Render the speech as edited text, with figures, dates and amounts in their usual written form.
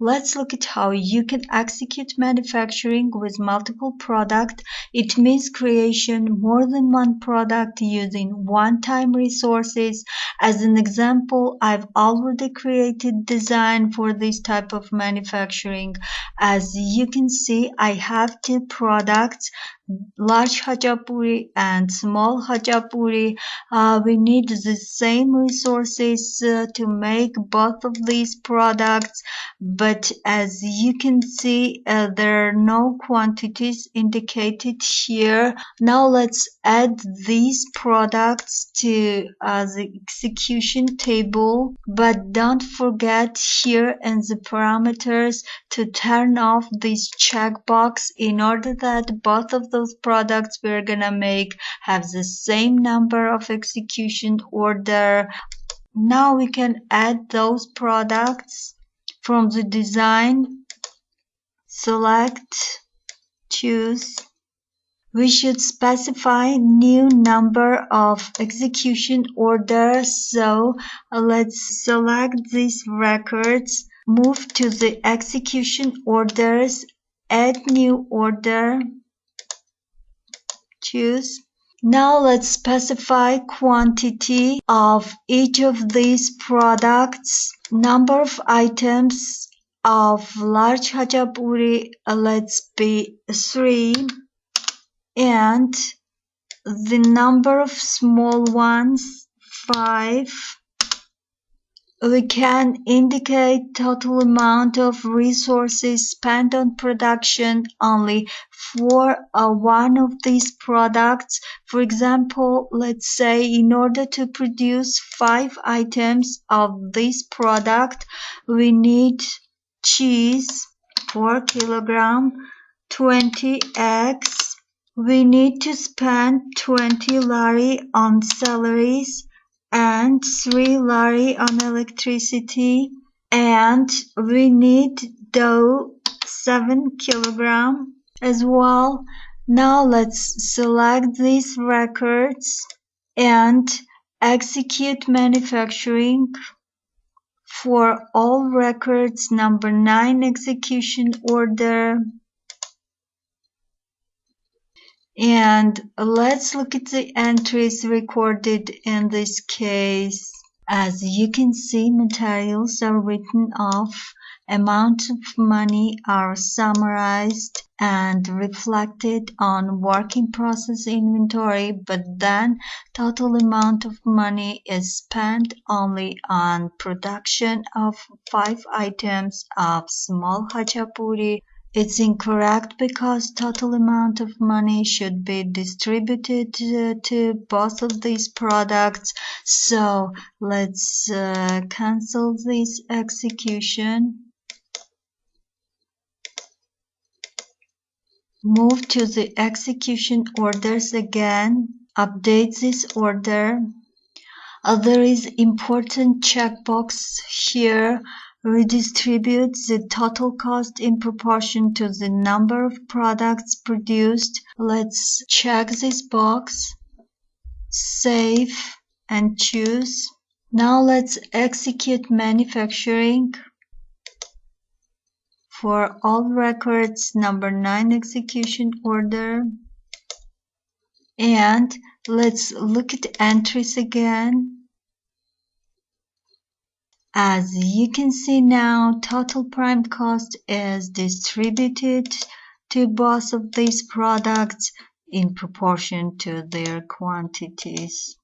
Let's look at how you can execute manufacturing with multiple products. It means creation more than one product using one-time resources. As an example, I've already created design for this type of manufacturing. As you can see, I have two products, large hachapuri and small hachapuri. We need the same resources to make both of these products, but as you can see, there are no quantities indicated here. Now let's add these products to the execution table, but don't forget here in the parameters to turn off this checkbox in order that both of those products we're gonna make have the same number of execution order. Now we can add those products from the design. Select, choose. We should specify new number of execution orders, so let's select these records, move to the execution orders, add new order, choose. Now let's specify quantity of each of these products, number of items of large hachapuri, let's be 3, and the number of small ones, 5. We can indicate total amount of resources spent on production only for one of these products. For example, let's say in order to produce 5 items of this product, we need cheese 4 kilogram, 20 eggs. We need to spend 20 lari on salaries and 3 lari on electricity, and we need dough 7 kilogram as well. Now let's select these records and execute manufacturing for all records. Number 9 execution order. And let's look at the entries recorded in this case. As you can see, materials are written off, amounts of money are summarized and reflected on work in process inventory, but then total amount of money is spent only on production of 5 items of small hachapuri. It's incorrect because total amount of money should be distributed to both of these products. So let's cancel this execution. Move to the execution orders again. Update this order. There is important checkbox here. Redistribute the total cost in proportion to the number of products produced. Let's check this box, save and choose. Now let's execute manufacturing for all records. Number 9 execution order, and let's look at entries again. As you can see now, total prime cost is distributed to both of these products in proportion to their quantities.